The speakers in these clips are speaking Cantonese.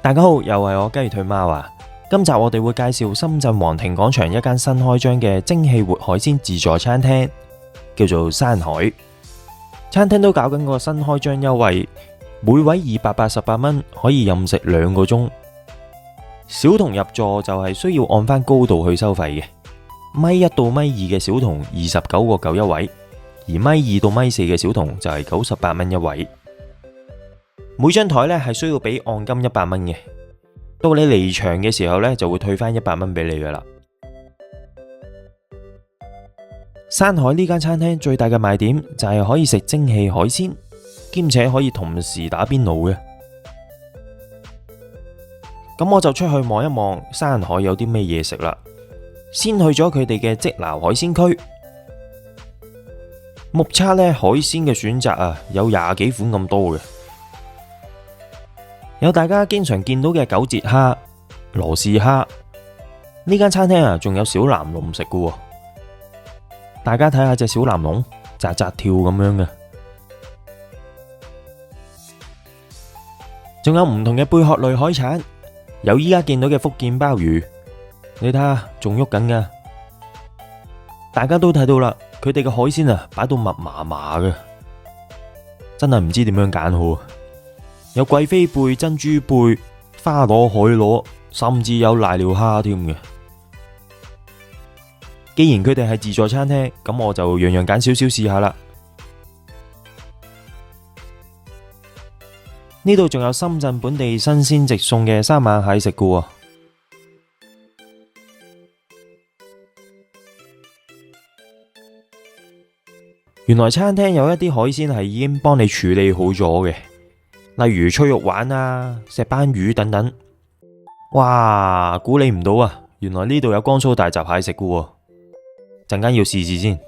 大家好，又係我雞腿貓啊！今集我哋會介紹深圳皇庭廣場一間新開張嘅蒸汽活海鮮自助餐廳，叫做山海。餐廳都搞緊個新開張優惠，每位288蚊可以任食2個鐘。小童入座就係需要按翻高度去收費嘅，米1到米2嘅小童29.9一位，而米2到米4嘅小童就係98蚊一位。每張台呢係需要俾按金100蚊嘅，到你離場嘅時候呢，就會退翻100蚊俾你噶啦。山海呢間餐廳最大嘅賣點就係可以食蒸汽海鮮，兼且可以同時打邊爐嘅。咁我就出去望一望山海有啲咩嘢食啦。先去咗佢哋嘅即撈海鮮區，目測呢海鮮嘅選擇啊有20幾款咁多嘅，有大家經常見到嘅九節蝦、羅氏蝦。呢間餐廳啊仲有小藍龍食嘅，大家睇下隻小藍龍扎扎跳咁樣嘅，仲有唔同嘅貝殼類海產。有依家見到嘅福建鮑魚，你睇下仲喐緊噶，大家都睇到啦。佢哋嘅海鮮啊擺到密麻麻嘅，真係唔知點樣揀好。有貴妃貝、珍珠貝、花螺、海螺，甚至有瀨尿蝦添嘅。既然佢哋係自助餐廳，咁我就樣樣揀少少試下啦。呢度仲有深圳本地新鮮直送嘅三晚蟹食嘅喎。原來餐廳有一啲海鮮係已經幫你處理好咗嘅，例如脆肉丸啊、石斑魚等等。哇，估你唔到啊！原來呢度有江蘇大閘蟹食嘅喎，陣間要試試先。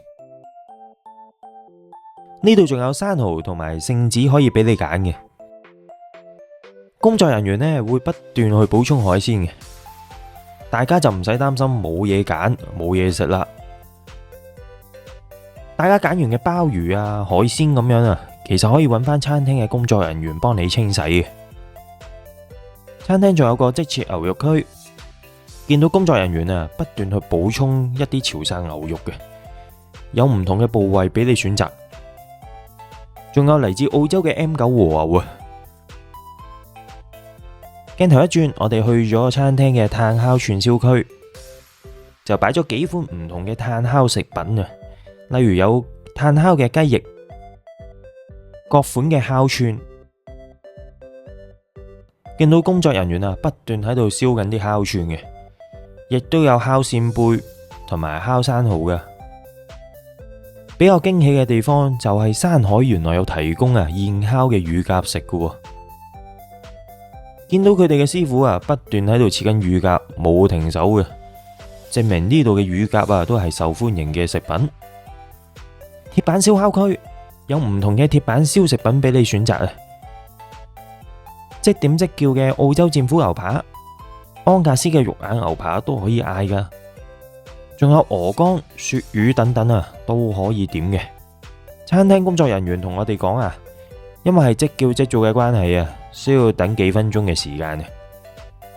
呢度仲有生蠔同埋聖子可以俾你揀嘅。工作人員呢會不斷去補充海鮮嘅，大家就唔使擔心冇嘢揀冇嘢食啦。大家揀完嘅鮑魚啊、海鮮咁樣啊，其實可以揾翻餐廳嘅工作人員幫你清洗嘅。餐廳仲有個即切牛肉區，見到工作人員啊不斷去補充一啲潮汕牛肉嘅，有唔同嘅部位俾你選擇。仲有嚟自澳洲嘅 M9 和牛啊！鏡頭一轉，我哋去咗餐廳嘅炭烤串燒區，就擺咗幾款唔同嘅炭烤食品啊，例如有炭烤嘅雞翼、各款嘅烤串。見到工作人員啊，不斷喺度燒緊啲烤串嘅，亦都有烤扇貝同埋烤生蠔嘅。比較驚喜嘅地方就係山海原來有提供啊現烤嘅乳鴿食嘅。見到佢哋嘅師傅啊，不斷喺度切緊乳鴿，冇停手嘅，證明呢度嘅乳鴿啊都係受歡迎嘅食品。鐵板燒烤區有唔同嘅鐵板燒食品俾你選擇啊，即點即叫嘅澳洲戰斧牛扒、安格斯嘅肉眼牛扒都可以嗌噶，仲有鵝肝、鱈魚等等啊都可以點嘅。餐廳工作人員同我哋講啊，因為係即叫即做嘅關係啊，需要等幾分鐘嘅時間嘅，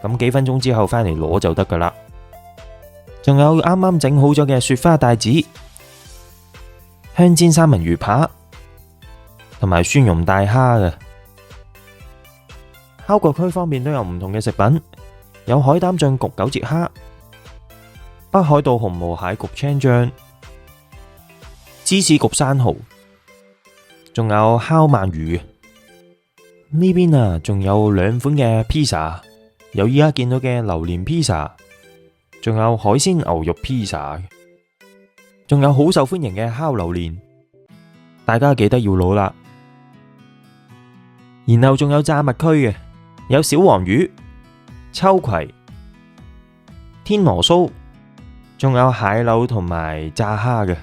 咁幾分鐘之後返嚟攞就得噶啦。仲有啱啱整好咗嘅雪花帶子、香煎三文魚扒同埋蒜蓉大蝦嘅。烤焗區方面都有唔同嘅食品，有海膽醬焗九節蝦、北海道紅毛蟹焗青醬、芝士焗生蠔，仲有烤鰻魚。呢邊啊，仲有2款嘅披薩，有依家見到嘅榴蓮披薩，仲有海鮮牛肉披薩，仲有好受歡迎嘅烤榴蓮，大家記得要攞啦。然後仲有炸物區嘅，有小黃魚、秋葵、天鵝酥，仲有蟹柳同埋炸蝦嘅。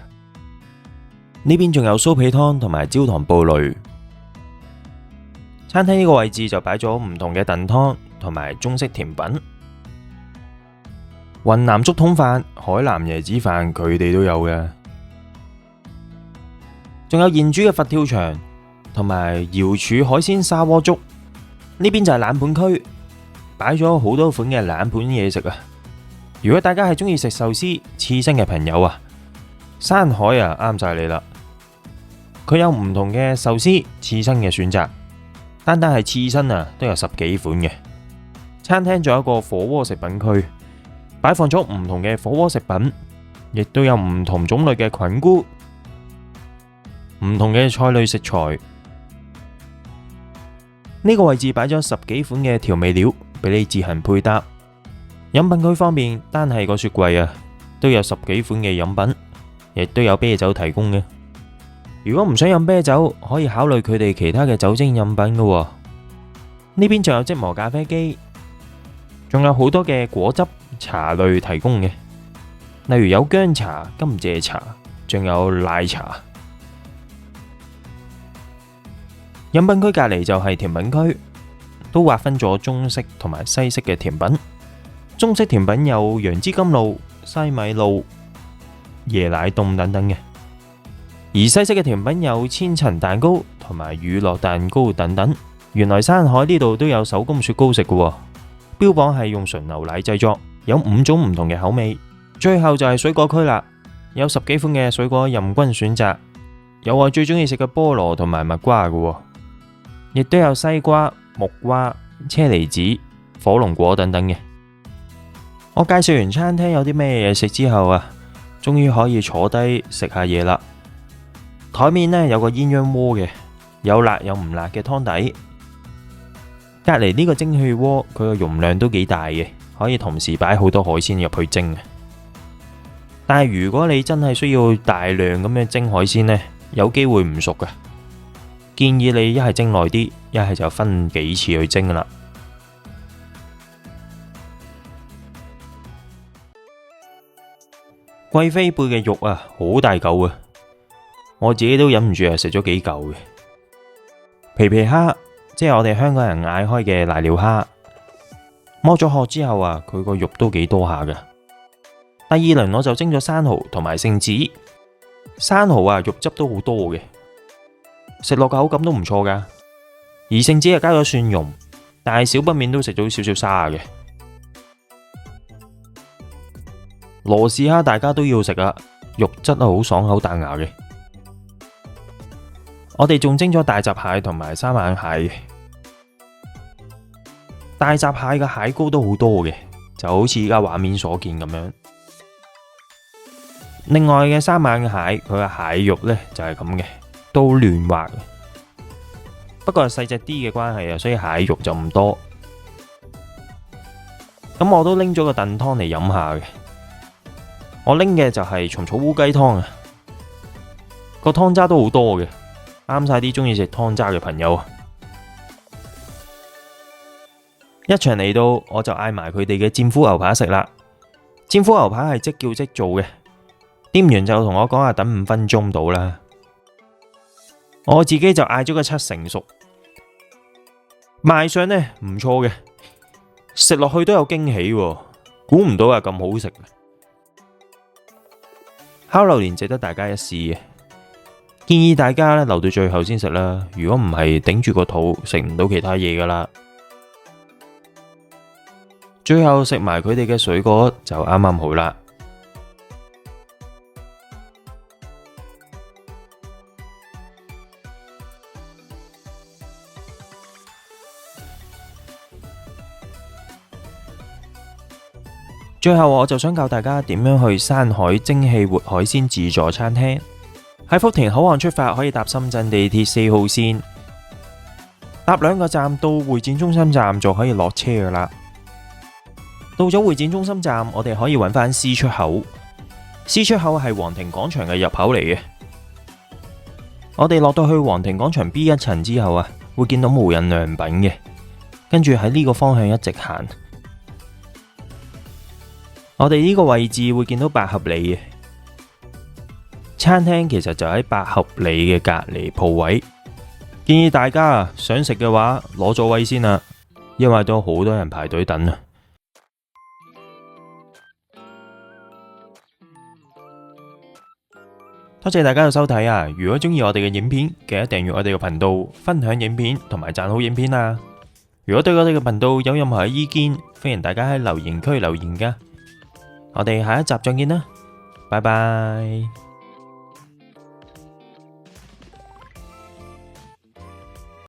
呢邊仲有酥皮湯同埋焦糖布雷。餐廳呢個位置就擺咗唔同嘅燉湯同埋中式甜品，雲南竹筒飯、海南椰子飯佢哋都有嘅，仲有現煮嘅佛跳牆同埋瑤柱海鮮砂鍋粥。呢邊就係冷盤區，擺咗好多款嘅冷盤嘢食啊！如果大家係中意食壽司、刺身嘅朋友啊，山海啊啱晒你啦！佢有唔同嘅壽司、刺身嘅選擇，單單係刺身啊都有10幾款嘅。餐廳仲有一個火鍋食品區，擺放咗唔同嘅火鍋食品，亦都有唔同種類嘅菌菇、唔同嘅菜類食材。呢個位置擺咗10幾款嘅調味料俾你自行配搭。飲品區方面，單係個雪櫃啊都有10幾款嘅飲品，亦都有啤酒提供嘅。如果唔想飲啤酒，可以考慮佢哋其他嘅酒精飲品㗎。呢邊仲有即磨咖啡機，仲有好多嘅果汁茶類提供嘅，例如有薑茶、甘蔗茶，仲有奶茶。飲品區隔籬就係甜品區，都劃分咗中式同埋西式嘅甜品。中式甜品有楊枝甘露、西米露、椰奶凍等等嘅，而西式嘅甜品有千層蛋糕同埋乳酪蛋糕等等。原來山海呢度都有手工雪糕食嘅，標榜係用純牛奶製作，有5種唔同嘅口味。最後就係水果區啦，有10幾款嘅水果任君選擇，有我最中意食嘅菠蘿同埋蜜瓜嘅，亦都有西瓜、木瓜、車厘子、火龍果等等嘅。我介紹完餐廳有啲咩嘢食之後啊，終於可以坐低食下嘢啦。台面呢有個鴛鴦鍋嘅，有辣有唔辣嘅湯底。隔籬呢個蒸汽鍋，佢個容量都幾大嘅，可以同時擺好多海鮮入去蒸。但係如果你真係需要大量咁樣蒸海鮮呢，有機會唔熟㗎。建議你一係蒸耐啲，一係就分幾次去蒸啦。貴妃貝嘅肉啊，好大嚿啊！我自己都忍唔住啊，食咗幾嚿嘅。皮皮蝦，即係我哋香港人嗌開嘅瀨尿蝦，剝咗殼之後啊，佢個肉都幾多下㗎。第二輪我就蒸咗生蠔同埋聖子。生蠔啊，肉汁都好多嘅，食落口感都唔錯噶。而聖子係加咗蒜蓉，但係少不免都食到少少沙嘅。羅氏蝦大家都要食啊，肉質係好爽口彈牙嘅。我哋仲蒸咗大閘蟹同埋三眼蟹嘅。大閘蟹嘅蟹膏都好多嘅，就好似而家畫面所見咁樣。另外嘅三眼蟹，佢嘅蟹肉呢就係咁嘅，都嫩滑嘅。不過係細隻啲嘅關係啊，所以蟹肉就唔多。咁我都拎咗個燉湯嚟飲下嘅。我拎嘅就係蟲草烏雞湯啊，個湯渣都好多嘅，啱晒啲中意食湯渣嘅朋友啊。一場嚟到，我就嗌埋佢哋嘅戰斧牛扒食啦。戰斧牛扒係即叫即做嘅，店員就同我講下等5分鐘到啦。我自己就嗌咗個7成熟，賣相呢唔錯嘅，食落去都有驚喜喎，估唔到啊咁好食。烤榴蓮值得大家一試嘅，建議大家咧留到最後先食啦。如果唔係頂住個肚食唔到其他嘢噶啦。最後食埋佢哋嘅水果就啱啱好啦。最後我就想教大家點樣去山海蒸汽活海鮮自助餐廳。喺福田口岸出發，可以搭深圳地鐵4號線，搭2個站到會展中心站就可以落車噶啦。到咗會展中心站，我哋可以揾返 C 出口。C 出口係皇庭廣場嘅入口嚟嘅。我哋落到去皇庭廣場 B1 層之後啊，會見到無印良品嘅，跟住喺呢個方向一直行。我哋呢個位置會見到百合里嘅餐廳，其實就喺百合里嘅隔離鋪位。建議大家啊，想食嘅話攞咗位先啦，因為都好多人排隊等啊。多謝大家嘅收睇啊！如果中意我哋嘅影片，記得訂閱我哋嘅頻道，分享影片同埋讚好影片啊！如果對我哋嘅頻道有任何意見，歡迎大家喺留言區留言噶。我哋下一集再見啦，拜拜。